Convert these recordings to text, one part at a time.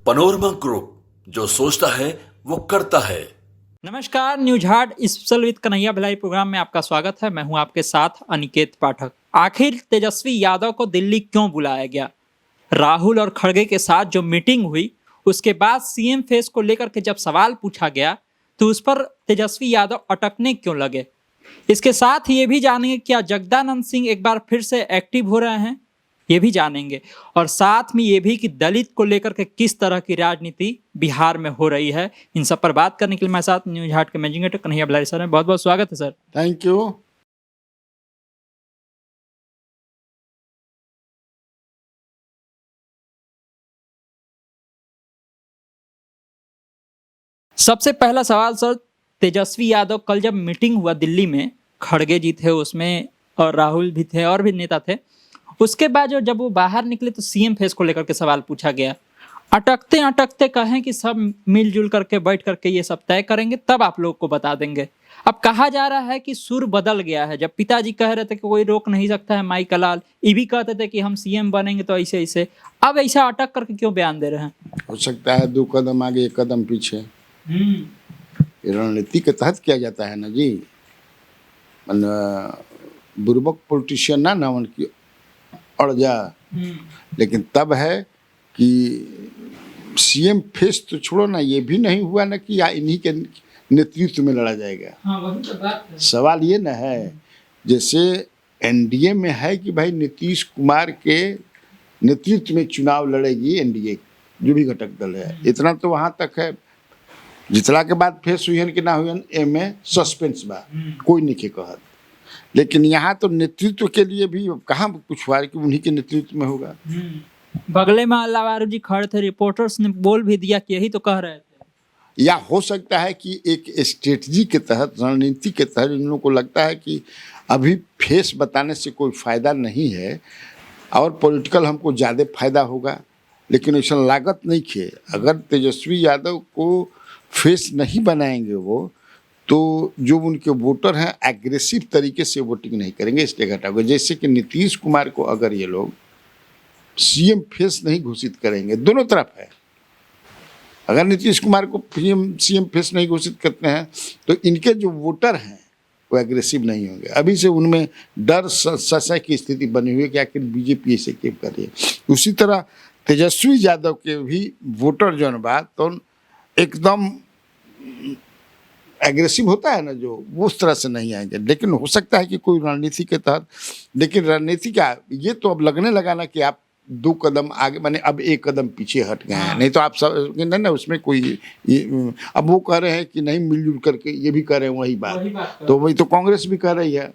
Panorama group, जो सोचता है वो करता है। नमस्कार, news heart special with Kanhaiya Bhilai program में आपका स्वागत है। मैं हूं आपके साथ अनिकेत पाठक। आखिर तेजस्वी यादव को दिल्ली क्यों बुलाया गया? राहुल और खड़गे के साथ जो मीटिंग हुई, उसके बाद सीएम फेस को लेकर के जब सवाल पूछा गया तो उस पर तेजस्वी यादव अटकने क्यों लगे? इसके साथ ये भी जानेंगे क्या जगदानंद सिंह एक बार फिर से एक्टिव हो रहे हैं, ये भी जानेंगे। और साथ में ये भी कि दलित को लेकर के किस तरह की राजनीति बिहार में हो रही है। इन सब पर बात करने के लिए मेरे साथ न्यूज हार्ट के managing editor Kanhaiya Bhilai sir हैं। बहुत बहुत स्वागत है सर। Thank you. सबसे पहला सवाल सर, तेजस्वी यादव कल जब मीटिंग हुआ दिल्ली में, खड़गे जी थे उसमें और राहुल भी थे और भी नेता थे, उसके बाद जब वो बाहर निकले तो सीएम फेस को लेकर के सवाल पूछा गया। अटकते अटकते कहें कि सब मिलजुल करके बैठ करके ये सब तय करेंगे, तब आप लोग को बता देंगे। अब कहा जा रहा है कि सुर बदल गया है। जब पिताजी कह रहे थे कि कोई रोक नहीं सकता है, माई का लाल, ये भी कहते थे कि हम सीएम बनेंगे तो ऐसे ऐसे, अब ऐसा अटक करके क्यों बयान दे रहे हैं? हो सकता है 2 कदम आगे 1 कदम पीछे। ये रणनीति के तहत किया जाता है ना जी। बुर्बक पॉलिटिशियन ना उनकी अड़ जा, लेकिन तब है कि सीएम फेस तो छोड़ो ना, ये भी नहीं हुआ ना कि इन्हीं के नेतृत्व में लड़ा जाएगा। हाँ, वही तो बात है। सवाल ये ना है, जैसे एनडीए में है कि भाई नीतीश कुमार के नेतृत्व में चुनाव लड़ेगी एनडीए, जो भी घटक दल है, इतना तो वहां तक है। जितला के बाद फेस हुई कि ना हुई एमे सस्पेंस बा, कोई नहीं के कहत। लेकिन यहाँ तो नेतृत्व के लिए भी कहाँ कुछ हुआ कि उन्हीं के नेतृत्व में होगा। बगले में अल्लावारू जी खड़े थे, रिपोर्टर्स ने बोल भी दिया कि यही तो कह रहे थे। या हो सकता है कि एक स्ट्रेटजी के तहत, रणनीति के तहत इन लोगों को लगता है कि अभी फेस बताने से कोई फायदा नहीं है और पॉलिटिकल हमको ज़्यादा फायदा होगा। लेकिन ऐसा लागत नहीं खे, अगर तेजस्वी यादव को फेस नहीं बनाएंगे वो, तो जो उनके वोटर हैं एग्रेसिव तरीके से वोटिंग नहीं करेंगे, इसलिए घटा होगा। जैसे कि नीतीश कुमार को अगर ये लोग सीएम फेस नहीं घोषित करेंगे, दोनों तरफ है, अगर नीतीश कुमार को सीएम फेस नहीं घोषित करते हैं तो इनके जो वोटर हैं वो एग्रेसिव नहीं होंगे। अभी से उनमें डर संशय की स्थिति बनी हुई है कि आखिर बीजेपी ऐसे क्यों कर रही है। उसी तरह तेजस्वी यादव के भी वोटर जो बात तो एकदम एग्रेसिव होता है ना, जो वो उस तरह से नहीं आएंगे। लेकिन हो सकता है कि कोई रणनीति के तहत, लेकिन रणनीति क्या, ये तो अब लगने लगा ना कि आप 2 कदम आगे, माने अब 1 कदम पीछे हट गए हैं। नहीं तो आप सब नहीं ना, उसमें कोई अब वो कह रहे हैं कि नहीं मिलजुल करके, ये भी कह रहे हैं वही बात तो वही तो कांग्रेस भी कह रही है।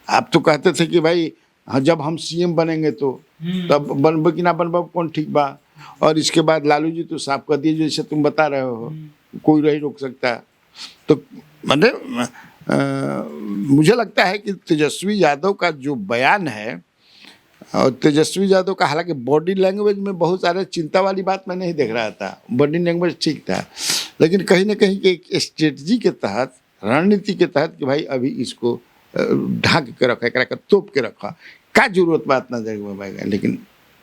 आप तो कहते थे कि भाई हाँ, जब हम सीएम बनेंगे तो तब बनबो कि ना बनबो कौन ठीक बा, और इसके बाद लालू जी तो साफ कर दिए, जैसे तुम बता रहे हो, कोई नहीं रोक सकता। तो मैंने मुझे लगता है कि तेजस्वी यादव का जो बयान है, और तेजस्वी यादव का हालांकि बॉडी लैंग्वेज में बहुत सारे चिंता वाली बात मैं नहीं देख रहा था, बॉडी लैंग्वेज ठीक था, लेकिन कहीं ना कहीं के एक स्ट्रेटजी के तहत, रणनीति के तहत कि भाई अभी इसको ढाक के रखा, एक तोप के रखा, क्या जरूरत बात ना जाएगा। लेकिन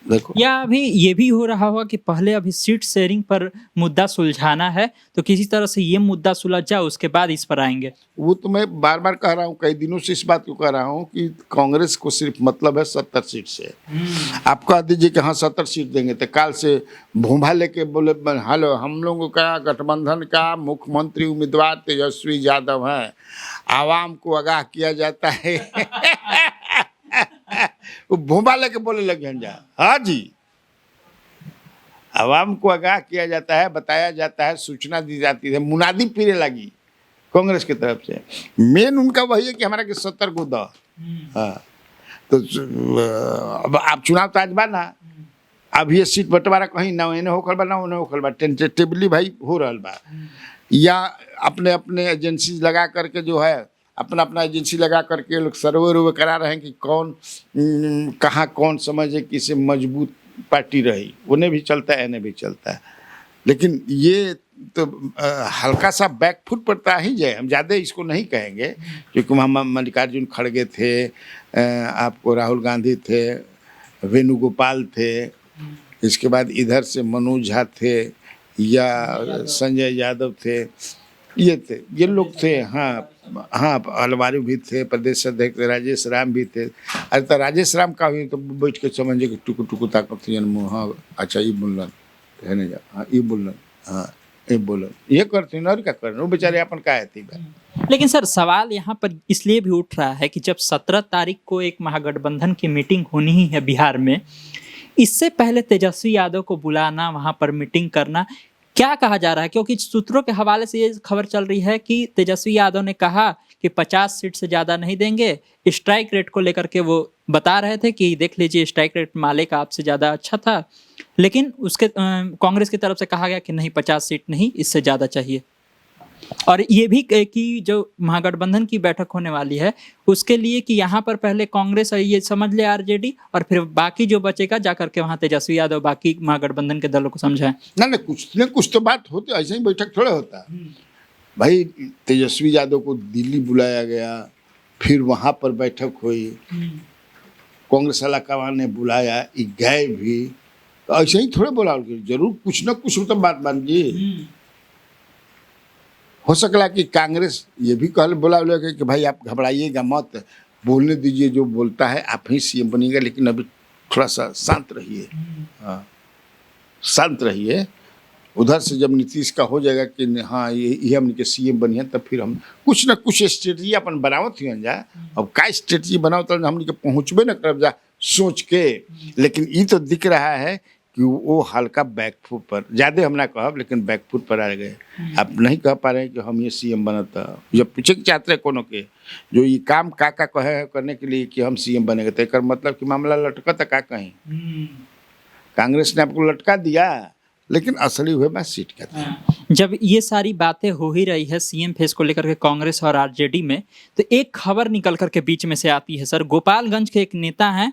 देखो, या अभी ये भी हो रहा होगा कि पहले अभी सीट शेयरिंग पर मुद्दा सुलझाना है, तो किसी तरह से ये मुद्दा सुलझ जाए, उसके बाद इस पर आएंगे। वो तो मैं बार बार कह रहा हूँ, कई दिनों से इस बात को कह रहा हूँ कि कांग्रेस को सिर्फ मतलब है 70 सीट से। आप कह दीजिए कि हाँ 70 सीट देंगे, तो काल से भूभा लेके बोले हेलो हम लोगों का गठबंधन का मुख्यमंत्री उम्मीदवार तेजस्वी यादव है, आवाम को आगाह किया जाता है। वो भूबा लेके बोले लगे जा, हाँ जी, आवाम को आगाह किया जाता है, बताया जाता है, सूचना दी जाती है, मुनादी फिरे लगी कांग्रेस की तरफ से। मेन उनका वही है कि हमारा के 70 को दो। हाँ, तो अब आप चुनाव तो आज बा ना, अब ये सीट बंटवारा कहीं ना इन्हें होखल बा ना उन्हें होखल बा, टेंटेटिवली भाई हो रहा बा, या अपने अपने एजेंसी लगा करके जो है, अपना अपना एजेंसी लगा करके लोग सर्वे वर्वे करा रहे हैं कि कौन कहाँ कौन समझे कि इसे मजबूत पार्टी रही, उन्हें भी चलता है इन्हें भी चलता है। लेकिन ये तो हल्का सा बैकफुट पड़ता ही जाए, हम ज़्यादा इसको नहीं कहेंगे, क्योंकि वहाँ मल्लिकार्जुन खड़गे थे, आपको राहुल गांधी थे, वेणुगोपाल थे, इसके बाद इधर से मनोज झा थे या संजय यादव थे, ये लोग थे। हाँ हाँ, अलवारी भी थे, प्रदेश अध्यक्ष राजेश राम भी थे। अरे तो राजेश राम का भी तो बैठ के समझे कि टुकु टुकु ताकत थी मुँह। हाँ अच्छा, ये बोलन है नहीं जा, हाँ ये बोलन, हाँ ये बोलन, ये करते और क्या करना, वो बेचारे अपन का थी। लेकिन सर सवाल यहाँ पर इसलिए भी उठ रहा है कि जब 17 तारीख को एक महागठबंधन की मीटिंग होनी ही है बिहार में, इससे पहले तेजस्वी यादव को बुलाना, वहां पर मीटिंग करना, क्या कहा जा रहा है? क्योंकि सूत्रों के हवाले से ये खबर चल रही है कि तेजस्वी यादव ने कहा कि 50 सीट से ज़्यादा नहीं देंगे। स्ट्राइक रेट को लेकर के वो बता रहे थे कि देख लीजिए स्ट्राइक रेट माले का आपसे ज़्यादा अच्छा था, लेकिन उसके कांग्रेस की तरफ से कहा गया कि नहीं 50 सीट नहीं, इससे ज़्यादा चाहिए। और ये भी कि जो महागठबंधन की बैठक होने वाली है उसके लिए कि यहाँ पर पहले कांग्रेस और ये समझ ले आरजेडी, और फिर बाकी जो बचेगा जा करके वहाँ तेजस्वी यादव बाकी महागठबंधन के दलों को समझाएं। ना कुछ तो बात होती, ऐसे ही बैठक थोड़ा होता। भाई तेजस्वी यादव को दिल्ली बुलाया गया, फिर वहाँ पर बैठक हुई, कांग्रेस अलाकावान ने बुलाया, गए भी, तो ऐसे ही थोड़े बोला, जरूर कुछ ना कुछ तो बात बन गई। हो सकला कि कांग्रेस ये भी कल बोला कि भाई आप घबराइएगा मत, बोलने दीजिए, जो बोलता है आप ही सीएम बनिएगा, लेकिन अभी थोड़ा सा शांत रहिए। हाँ शांत रहिए। उधर से जब नीतीश का हो जाएगा कि हाँ ये हमने के सीएम बनिए, तब फिर हम कुछ ना कुछ स्ट्रेटजी अपन बनावत ही जा। अब का स्ट्रेटजी बनाओ तो हमने के पहुँचबे न कर जा सोच के, लेकिन ये तो दिख रहा है कि वो हल्का बैकफुट पर, ज़्यादा हम ना कहब लेकिन बैकफुट पर आ गए। आप नहीं कह पा रहे हैं कि हम ये सीएम बनता। जब पूछे के चाहते हैं कोनो के जो ये काम का कहे है करने के लिए कि हम सीएम बनेंगे, तो एक मतलब कि मामला लटका था का कहीं। कांग्रेस ने आपको लटका दिया, लेकिन असली हुए बात सीट का था। जब ये सारी बातें हो ही रही है सीएम फेस को लेकर के कांग्रेस और आरजेडी में, तो एक खबर निकल करके बीच में से आती है सर। गोपालगंज के एक नेता हैं,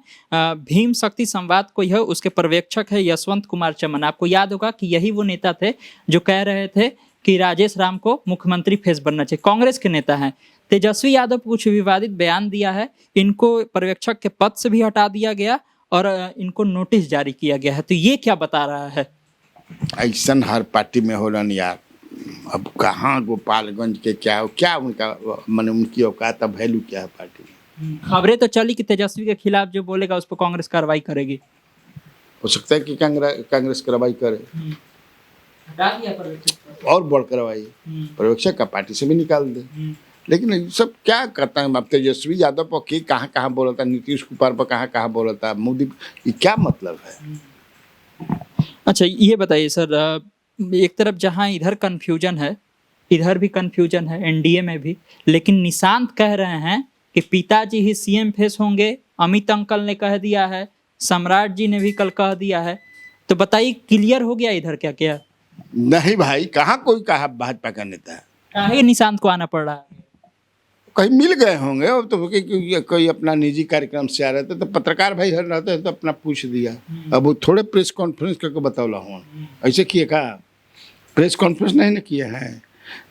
भीम शक्ति संवाद को यह उसके पर्यवेक्षक है यशवंत कुमार चमन। आपको याद होगा कि यही वो नेता थे जो कह रहे थे कि राजेश राम को मुख्यमंत्री फेस बनना चाहिए। कांग्रेस के नेता हैं। तेजस्वी यादव को कुछ विवादित बयान दिया है, इनको पर्यवेक्षक के पद से भी हटा दिया गया और इनको नोटिस जारी किया गया है। तो ये क्या बता रहा है? ऐसा हर पार्टी में हो रहा यार। अब कहाँ गोपालगंज के क्या उनका मन, उनकी औकात, वैल्यू क्या है पार्टी में। खबरें तो चली कि तेजस्वी के खिलाफ जो बोलेगा उस पर कांग्रेस कार्रवाई करेगी। हो सकता है कि कांग्रेस कार्रवाई करे, और बड़ कार्रवाई पर्यवेक्षक का पार्टी से भी निकाल दे। लेकिन ये सब क्या करता है? अब तेजस्वी यादव पर कहाँ कहाँ बोला था, नीतीश कुमार पर कहाँ कहाँ बोला था, मोदी, ये क्या मतलब है? अच्छा ये बताइए सर, एक तरफ जहां इधर कन्फ्यूजन है, इधर भी कन्फ्यूजन है, एनडीए में भी, लेकिन निशांत कह रहे हैं कि पिताजी ही सीएम फेस होंगे। अमित अंकल ने कह दिया है, सम्राट जी ने भी कल कह दिया है। तो बताइए क्लियर हो गया इधर क्या क्या? नहीं भाई, कहाँ कोई कहा भाजपा का नेता है। काहे निशांत को आना पड़ रहा है? कहीं मिल गए होंगे, अब तो कोई अपना निजी कार्यक्रम से आ रहे थे तो पत्रकार भाई हर रहते हैं तो अपना पूछ दिया। अब वो थोड़े प्रेस कॉन्फ्रेंस करके बतौला हूँ, ऐसे किए का प्रेस कॉन्फ्रेंस नहीं ना किए हैं,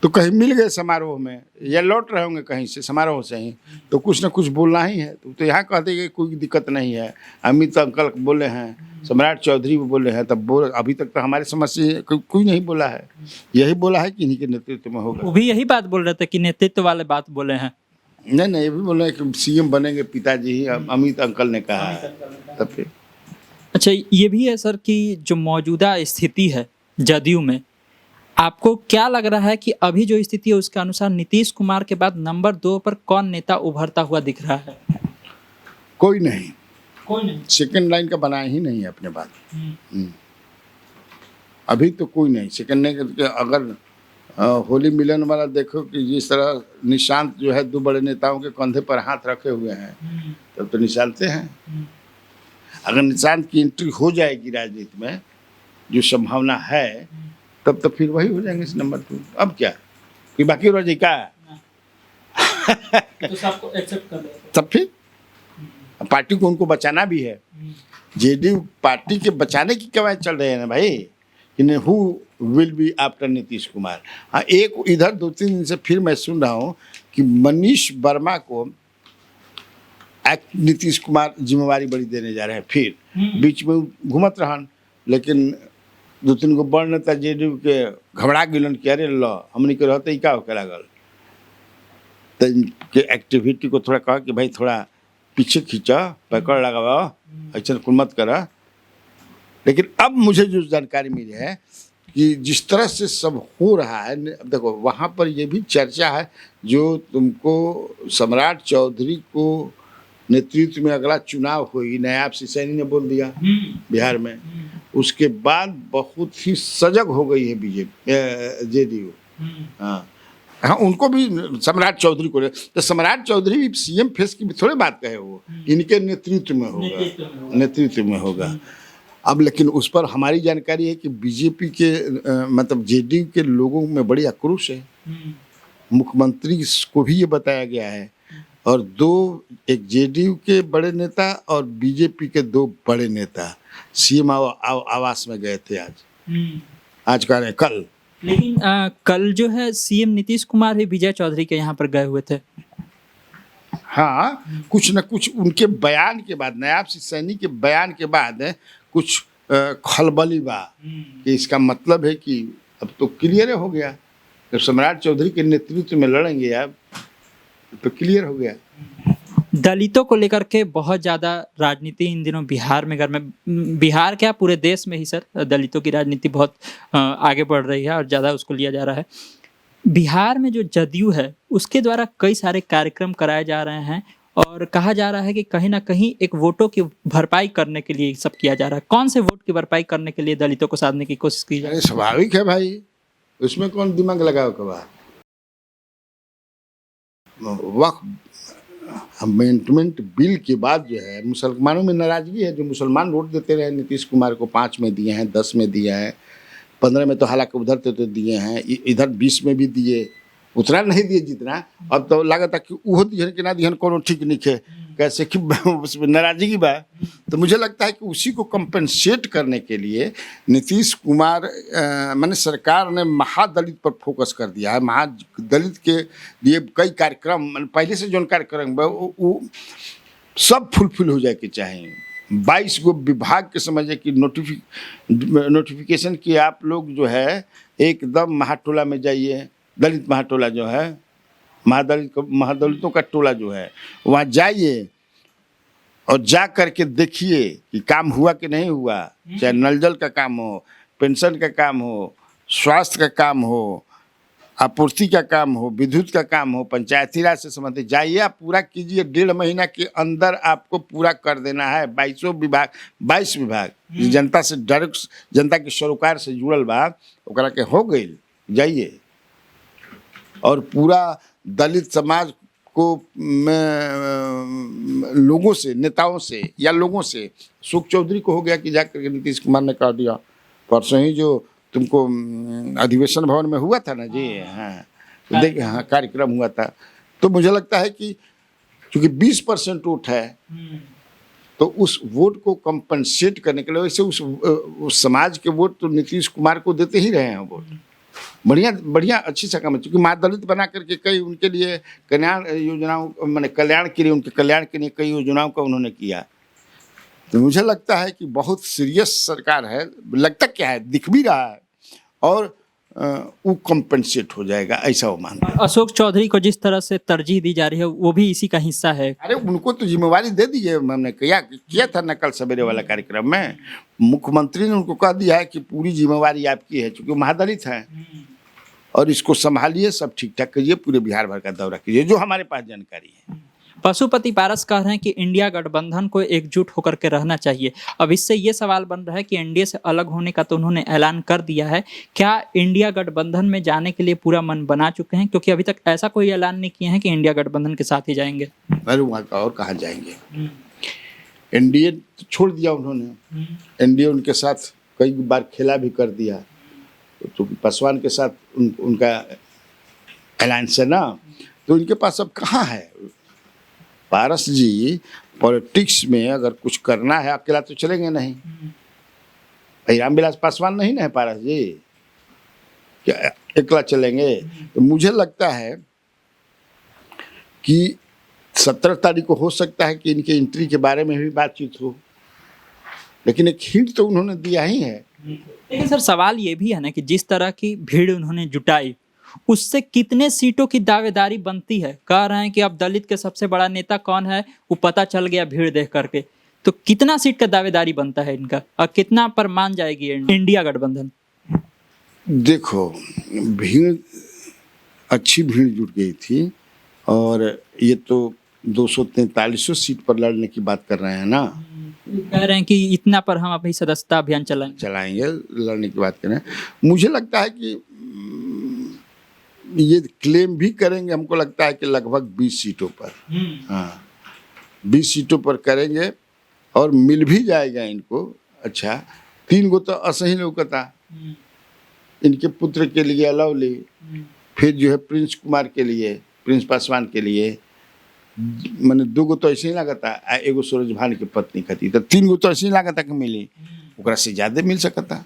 तो कहीं मिल गए समारोह में या लौट रहे होंगे कहीं से समारोह से ही, तो कुछ ना कुछ बोलना ही है। तो यहाँ कहते कि कोई दिक्कत नहीं है, अमित अंकल बोले हैं, सम्राट चौधरी भी बोले हैं, तब बोल अभी तक तो हमारे समझ से कोई नहीं बोला है। यही बोला है कि इन्हीं के नेतृत्व में होगा। वो भी यही बात बोल रहे थे कि नेतृत्व वाले बात बोले हैं। नहीं ये भी बोल रहे हैं कि सीएम बनेंगे पिताजी ही, अमित अंकल ने कहा है तब फिर। अच्छा ये भी है सर कि जो मौजूदा स्थिति है जदयू में, आपको क्या लग रहा है कि अभी जो स्थिति है उसके अनुसार नीतीश कुमार के बाद नंबर 2 पर कौन नेता उभरता हुआ दिख रहा है? कोई नहीं, कोई नहीं। सेकंड लाइन का बनाया ही नहीं है अपने बात। अभी तो कोई नहीं सेकंड लाइन। अगर होली मिलन वाला देखो कि जिस तरह निशांत जो है 2 बड़े नेताओं के कंधे पर हाथ रखे हुए हैं, तब तो निशानते हैं। अगर निशांत की एंट्री हो जाएगी राजनीति में, जो संभावना है, तब तो फिर वही हो जाएंगे इस नंबर 2। अब क्या कि बाकी रह जाए का तो सबको एक्सेप्ट कर लेते, तब फिर पार्टी को उनको बचाना भी है। जेडीयू पार्टी के बचाने की कवायद चल रही है ना भाई, कि who will be after Nitish Kumar. हाँ, एक इधर 2-3 दिन से फिर मैं सुन रहा हूँ कि मनीष वर्मा को नीतीश कुमार जिम्मेवारी बड़ी देने जा रहे हैं। फिर बीच में घूमत रहन लेकिन 2-3 गो बड़ नेता जेडीयू के घबरा गिलन कि अरे लो हमनी के रहते ही का होके लागल, तो इनके एक्टिविटी को थोड़ा कहा कि भाई थोड़ा पीछे खींचा, पकड़ लगावा, ऐसा कुल मत करा। लेकिन अब मुझे जो जानकारी मिली है कि जिस तरह से सब हो रहा है, देखो वहाँ पर ये भी चर्चा है, जो तुमको सम्राट चौधरी को नेतृत्व में अगला चुनाव होगी, नायब सिसैनी ने बोल दिया बिहार में, उसके बाद बहुत ही सजग हो गई है बीजेपी जेडीयू। हाँ हाँ, उनको भी सम्राट चौधरी को, तो सम्राट चौधरी भी सीएम फेस की भी थोड़ी बात कहे, वो इनके नेतृत्व में होगा। अब लेकिन उस पर हमारी जानकारी है कि बीजेपी के मतलब जेडीयू के लोगों में बड़ी आक्रोश है। मुख्यमंत्री को भी ये बताया गया है, और एक जेडीयू के बड़े नेता और बीजेपी के 2 बड़े नेता सीएम आवास में गए थे आज का कल। लेकिन कल जो है सीएम नीतीश कुमार भी विजय चौधरी के यहाँ पर गए हुए थे। हाँ, कुछ न कुछ उनके बयान के बाद, नायब सिसैनी के बयान के बाद कुछ खलबली बा कि इसका मतलब है कि अब तो क्लियर हो गया, जब सम्राट चौधरी के नेतृत्व में लड़ेंगे आप तो क्लियर हो गया। दलितों को लेकर के बहुत ज़्यादा राजनीति इन दिनों बिहार में, बिहार क्या पूरे देश में ही सर दलितों की राजनीति बहुत आगे बढ़ रही है और ज़्यादा उसको लिया जा रहा है। बिहार में जो जदयू है उसके द्वारा कई सारे कार्यक्रम कराए जा रहे हैं और कहा जा रहा है कि कहीं ना कहीं एक वोटों की भरपाई करने के लिए सब किया जा रहा है। कौन से वोट की भरपाई करने के लिए दलितों को साधने की कोशिश की जा रही है? स्वाभाविक है भाई, उसमें कौन दिमाग लगाओ कबा। वक्त अमेंडमेंट बिल के बाद जो है मुसलमानों में नाराजगी है। जो मुसलमान वोट देते रहे नीतीश कुमार को, 5 में दिए हैं, 10 में दिए हैं, 15 में तो हालांकि उधर तो दिए हैं, इधर 20 में भी दिए, उतना नहीं दिए जितना। अब तो लागत कि वो दिहन कि ना दिहन कोनो ठीक नहीं है, कैसे कि उसमें नाराजगी बा। तो मुझे लगता है कि उसी को कंपनसेट करने के लिए नीतीश कुमार माने सरकार ने महादलित पर फोकस कर दिया है। महादलित के लिए कई कार्यक्रम, पहले से जो कार्यक्रम वो सब फुलफिल हो जाए के चाहिए। 22 गो विभाग के समझे कि नोटिफिकेशन की आप लोग जो है एकदम महाटोला में जाइए, दलित महाटोला जो है, महादलितों का टोला जो है, वहाँ जाइए और जा करके देखिए कि काम हुआ कि नहीं हुआ। चाहे नल जल का काम हो, पेंशन का काम हो, स्वास्थ्य का काम हो, आपूर्ति का काम हो, विद्युत का काम हो, पंचायती राज से संबंधित जाइए, आप पूरा कीजिए। 1.5 महीना के अंदर आपको पूरा कर देना है। 22 विभाग जनता से डायरेक्ट, जनता के सरोकार से जुड़ल बा, ओकरा के हो गई। जाइए और पूरा दलित समाज को लोगों से, नेताओं से या लोगों से, सुख चौधरी को हो गया कि जाकर के नीतीश कुमार ने कह दिया, परसों ही जो तुमको अधिवेशन भवन में हुआ था ना जी, हाँ देखिए, हाँ कार्यक्रम हुआ था। तो मुझे लगता है कि चूँकि 20% वोट है तो उस वोट को कंपनसेट करने के लिए, वैसे उस समाज के वोट तो नीतीश कुमार को देते ही रहे हैं वोट। बढ़िया अच्छी सा काम है, क्योंकि महादलित बना करके कई उनके लिए कल्याण योजनाओं, मैंने कल्याण के लिए, उनके कल्याण के लिए कई योजनाओं का उन्होंने किया। तो मुझे लगता है कि बहुत सीरियस सरकार है, लगता क्या है, दिख भी रहा है, और वो कंपनसेट हो जाएगा, ऐसा वो मानता है। अशोक चौधरी को जिस तरह से तरजीह दी जा रही है वो भी इसी का हिस्सा है। अरे उनको तो जिम्मेवारी दे दी है, हमने किया था ना कल सवेरे वाला कार्यक्रम में। मुख्यमंत्री ने उनको कह दिया है कि पूरी जिम्मेवारी आपकी है, क्योंकि महादलित है, और इसको संभालिए, सब ठीक ठाक करिए, पूरे बिहार भर का दौरा कीजिए, जो हमारे पास जानकारी है। पशुपति पारस कह रहे हैं कि इंडिया गठबंधन को एकजुट होकर के रहना चाहिए। अब इससे ये सवाल बन रहा है कि एनडीए से अलग होने का तो उन्होंने ऐलान कर दिया है, क्या इंडिया गठबंधन में जाने के लिए पूरा मन बना चुके हैं? क्योंकि अभी तक ऐसा कोई ऐलान नहीं किया है कि इंडिया गठबंधन के साथ ही जाएंगे। अरे वहाँ का और कहाँ जाएंगे, एनडीए तो छोड़ दिया उन्होंने। एनडीए उनके साथ कई बार खेला भी कर दिया, तो पासवान के साथ उनका अलायंस है ना, तो उनके पास अब कहाँ है। पारस जी पॉलिटिक्स में अगर कुछ करना है, अकेला तो चलेंगे नहीं। भाई रामविलास पासवान नहीं ना है पारस जी, क्या अकेला चलेंगे? तो मुझे लगता है कि 17 तारीख को हो सकता है कि इनके एंट्री के बारे में भी बातचीत हो, लेकिन एक हिंट तो उन्होंने दिया ही है। लेकिन सर सवाल ये भी है ना कि जिस तरह की भीड़ उन्होंने जुटाई उससे कितने सीटों की दावेदारी बनती है। कह रहे हैं कि अब दलित के सबसे बड़ा नेता कौन है वो पता चल गया भीड़ देख करके, तो कितना सीट का दावेदारी बनता है इनका और कितना पर मान जाएगी इंडिया गठबंधन? देखो, भीड़ अच्छी भीड़ जुट गई थी और ये तो 243 सीट पर लड़ने की बात कर रहे हैं ना। कह रहे हैं कि इतना पर हम अभी सदस्यता अभियान चलाएंगे, लड़ने की बात कर रहे हैं। मुझे लगता है कि ये क्लेम भी करेंगे, हमको लगता है कि लगभग 20 सीटों पर, हाँ 20 सीटों पर करेंगे और मिल भी जाएगा इनको। अच्छा, 3 गो तो असही लौकता, इनके पुत्र के लिए अलवली, फिर जो है प्रिंस कुमार के लिए, प्रिंस पासवान के लिए, मैंने 2 गो तो ऐसे ही लागता, एगो सूरज भान की पत्नी खती, तो 3 गो तो ऐसे ही लागता कि मिली, ओकरा से ज्यादा मिल सकता।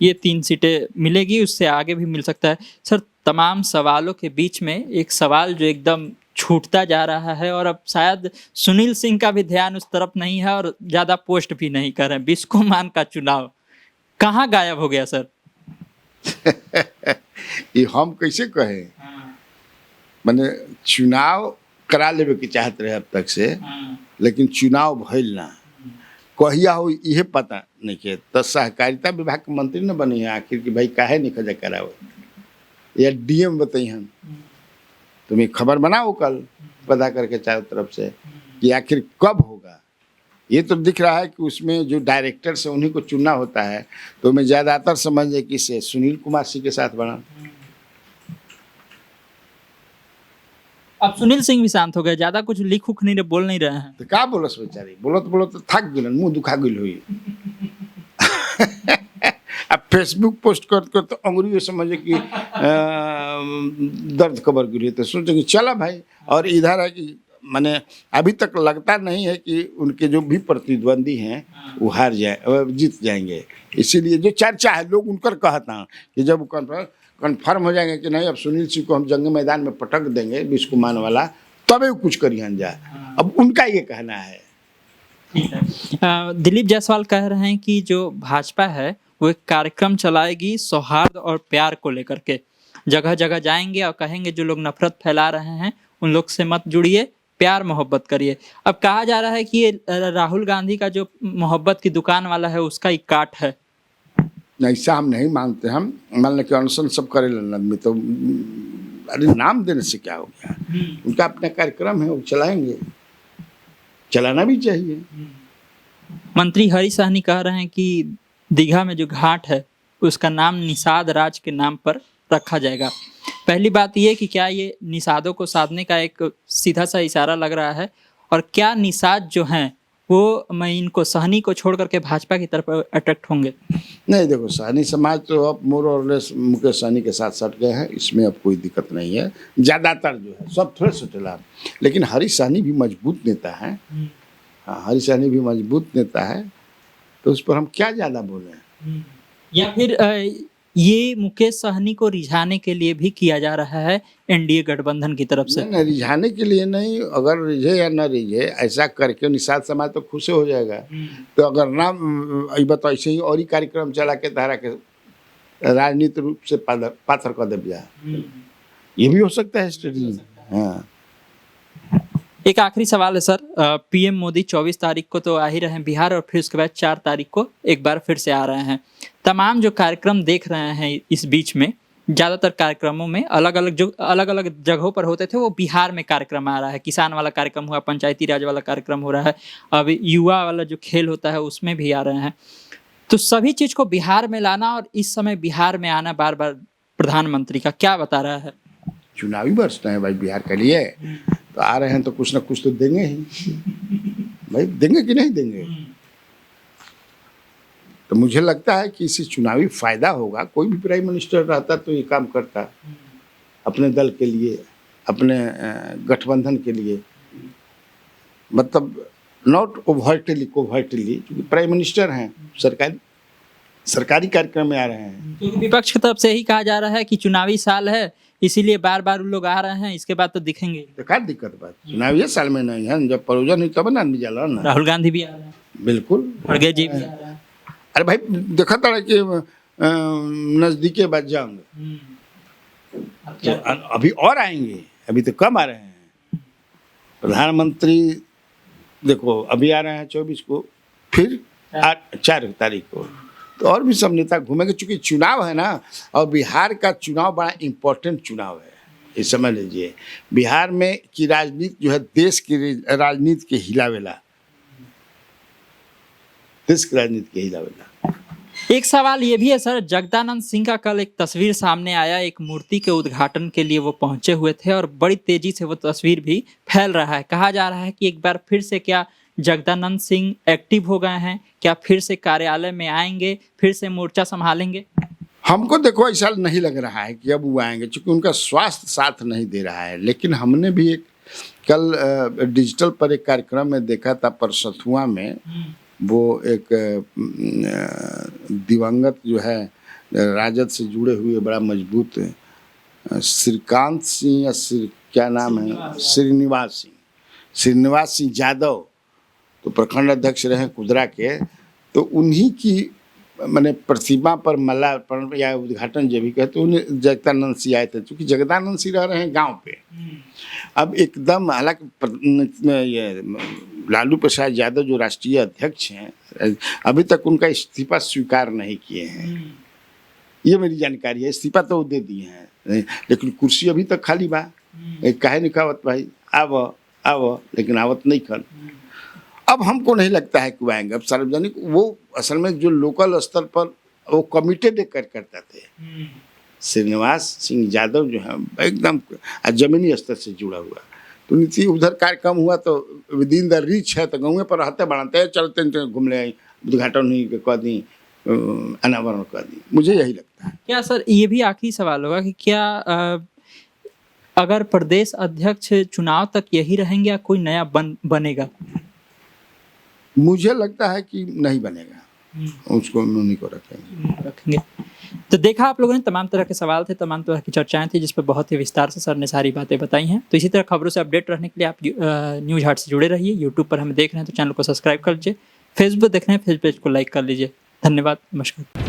ये 3 सीटें मिलेगी, उससे आगे भी मिल सकता है। सर तमाम सवालों के बीच में एक सवाल जो एकदम छूटता जा रहा है और अब शायद सुनील सिंह का भी ध्यान उस तरफ नहीं है और ज्यादा पोस्ट भी नहीं कर रहे हैं, बिस्कोमान का चुनाव कहाँ गायब हो गया सर? ये हम कैसे कहें, मैंने चुनाव करा लेवे की चाहत रहे अब तक से, लेकिन चुनाव भइल ना, कहिया हो यह पता नहीं के। तो सहकारिता विभाग के मंत्री न बनी है आखिर कि भाई काहे नहीं खजा करावे, या डीएम बताइए, तुम्हें खबर बनाओ कल पता करके चारों तरफ से कि आखिर कब होगा। ये तो दिख रहा है कि उसमें जो डायरेक्टर से उन्हीं को चुनना होता है, तो मैं ज़्यादातर समझे कि से सुनील कुमार सिंह के साथ बना। अब सुनील सिंह भी शांत हो गए, ज्यादा कुछ लिख उख नहीं बोल नहीं रहे हैं। तो क्या बोलस बेचारी, बोलत थक गई, मुंह दुखा गई हुई। अब फेसबुक पोस्ट कर तो अंग्रेजी समझे कि दर्द खबर गिरी, तो सोचे कि चला भाई। और इधर है कि माने अभी तक लगता नहीं है कि उनके जो भी प्रतिद्वंदी हैं वो हार जाए, जीत जाएंगे। इसीलिए जो चर्चा है लोग उनकर कहता हैं कि जब कन्फर्म हो जाएंगे कि नहीं अब सुनील सिंह को हम जंग मैदान में पटक देंगे बिस्कुमान वाला, तबे वो कुछ करिए जाए। अब उनका ये कहना है। दिलीप जायसवाल कह रहे हैं कि जो भाजपा है वो एक कार्यक्रम चलाएगी सौहार्द और प्यार को लेकर के, जगह जगह जाएंगे और कहेंगे जो लोग नफरत फैला रहे हैं उन लोग से मत जुड़िए, प्यार मोहब्बत करिए। अब कहा जा रहा है कि ये राहुल गांधी का जो मोहब्बत की दुकान वाला है उसका इकाट है। ऐसा हम नहीं मानते। हम मान लें कि अनशन सब करे आदमी, तो अरे नाम देने से क्या हो गया, उनका अपना कार्यक्रम है वो चलाएंगे, चलाना भी चाहिए। मंत्री हरी साहनी कह रहे हैं कि दीघा में जो घाट है उसका नाम निषाद राज के नाम पर रखा जाएगा। पहली बात ये कि क्या ये निषादों को साधने का एक सीधा सा इशारा लग रहा है, और क्या निषाद जो हैं वो मैं इनको सहनी को छोड़ करके भाजपा की तरफ अट्रैक्ट होंगे? नहीं, देखो सहनी समाज तो अब मोर और लेस मुकेश सहनी के साथ सट गए हैं, इसमें अब कोई दिक्कत नहीं है। ज़्यादातर जो है सब थोड़े सटेला, लेकिन हरी सहनी भी मजबूत नेता है। हाँ, हरी सहनी भी मजबूत नेता है, तो उस पर हम क्या ज़्यादा बोलें। या फिर ये मुकेश सहनी को रिझाने के लिए भी किया जा रहा है एनडीए गठबंधन की तरफ से? नहीं, रिझाने के लिए नहीं, अगर रिझे या न रिझे ऐसा करके निषाद समाज तो खुश हो जाएगा। तो अगर ना बताओ ऐसे ही और ही कार्यक्रम चला के धारा के राजनीतिक रूप से पात्र कर दे जाए, ये भी हो सकता है स्ट्रेटजी। हाँ, एक आखिरी सवाल है सर, पीएम मोदी 24 तारीख को तो आ ही रहे हैं बिहार, और फिर उसके बाद 4 तारीख को एक बार फिर से आ रहे हैं। तमाम जो कार्यक्रम देख रहे हैं इस बीच में, ज़्यादातर कार्यक्रमों में अलग अलग जगहों पर होते थे, वो बिहार में कार्यक्रम आ रहा है। किसान वाला कार्यक्रम हुआ, पंचायती राज वाला कार्यक्रम हो रहा है, अब युवा वाला जो खेल होता है उसमें भी आ रहे हैं। तो सभी चीज़ को बिहार में लाना और इस समय बिहार में आना बार बार प्रधानमंत्री का क्या बता रहा है? चुनावी वर्ष है भाई बिहार के लिए, तो आ रहे हैं तो कुछ ना कुछ तो देंगे ही भाई, देंगे कि नहीं देंगे। तो मुझे लगता है कि इससे चुनावी फायदा होगा। कोई भी प्राइम मिनिस्टर रहता तो ये काम करता अपने दल के लिए, अपने गठबंधन के लिए, मतलब नॉट ओवरटली कोवर्टली, क्योंकि प्राइम मिनिस्टर हैं, सरकारी कार्यक्रम में आ रहे हैं। क्योंकि विपक्ष की तरफ से ही कहा जा रहा है कि चुनावी साल है इसीलिए बार बार लोग आ रहे हैं, इसके बाद तो दिखेंगे। तो क्या दिक्कत बात, चुनावी साल में नहीं है, जब प्रयोजन हुई तब ना आदमी जाला ना। राहुल गांधी भी आ रहे हैं। बिल्कुल। खड़गे जी भी आ रहे हैं। अरे भाई देखा था कि नजदीके बच जाएंगे तो अभी और आएंगे, अभी तो कम आ रहे हैं। प्रधानमंत्री देखो अभी आ रहे हैं 24 को, फिर 4 तारीख को, तो और भी सब नेता घूमेंगे। चूंकि चुनाव है ना, और बिहार का चुनाव बड़ा इम्पोर्टेंट चुनाव है, ये समझ लीजिए। बिहार में की राजनीति जो है देश की राजनीति के हिलावेला, देश की राजनीति के हिलावेला। एक सवाल ये भी है सर, जगदानंद सिंह का कल एक तस्वीर सामने आया, एक मूर्ति के उद्घाटन के लिए वो पहुंचे हुए थे और बड़ी तेजी से वो तस्वीर भी फैल रहा है। कहा जा रहा है कि एक बार फिर से क्या जगदानंद सिंह एक्टिव हो गए हैं, क्या फिर से कार्यालय में आएंगे, फिर से मोर्चा संभालेंगे? हमको देखो ऐसा नहीं लग रहा है कि अब वो आएंगे, क्योंकि उनका स्वास्थ्य साथ नहीं दे रहा है। लेकिन हमने भी एक कल डिजिटल पर एक कार्यक्रम में देखा था, परसथुआ में वो एक दिवंगत जो है राजद से जुड़े हुए बड़ा मजबूत श्रीकांत सिंह या क्या नाम है, श्रीनिवास सिंह यादव, तो प्रखंड अध्यक्ष रहे कुदरा के, तो उन्हीं की मैंने प्रतिमा पर माल्यार्पण या उद्घाटन जब भी कहते उन्हें जगदानंद सिंह आए थे। क्योंकि जगदानंद सिंह रह रहे हैं गांव पे, अब एकदम हालांकि लालू प्रसाद यादव जो राष्ट्रीय अध्यक्ष हैं अभी तक उनका इस्तीफा स्वीकार नहीं किए हैं, ये मेरी जानकारी है। इस्तीफा तो वो दे दिए हैं, लेकिन कुर्सी अभी तक खाली बा। काहे नहीं खावत भाई, आव लेकिन आवत नहीं खन। अब हमको नहीं लगता है कि वो आएंगे। अब सार्वजनिक वो असल में जो लोकल स्तर पर वो कमिटेड करते थे, श्रीनिवास सिंह यादव जो है एकदम जमीनी स्तर से जुड़ा हुआ, तो नीति उधर कार्यक्रम हुआ तो विद इन द रीच है, तो गाँव पर रहते बढ़ाते चलते घूम ले, उद्घाटन नहीं कह दी, अनावरण कर दी। मुझे यही लगता है। क्या सर ये भी आखिरी सवाल होगा कि क्या अगर प्रदेश अध्यक्ष चुनाव तक यही रहेंगे या कोई नया बनेगा? मुझे लगता है कि नहीं बनेगा, उसको उन्हीं को रखेंगे। तो देखा आप लोगों ने, तमाम तरह के सवाल थे, तमाम तरह की चर्चाएं थी, जिस पर बहुत ही विस्तार से सर ने सारी बातें बताई हैं। तो इसी तरह खबरों से अपडेट रहने के लिए आप न्यूज़ हाट से जुड़े रहिए। यूट्यूब पर हमें देख रहे हैं तो चैनल को सब्सक्राइब कर लीजिए, फेसबुक देख रहे हैं फेस पेज को लाइक कर लीजिए। धन्यवाद, नमस्कार।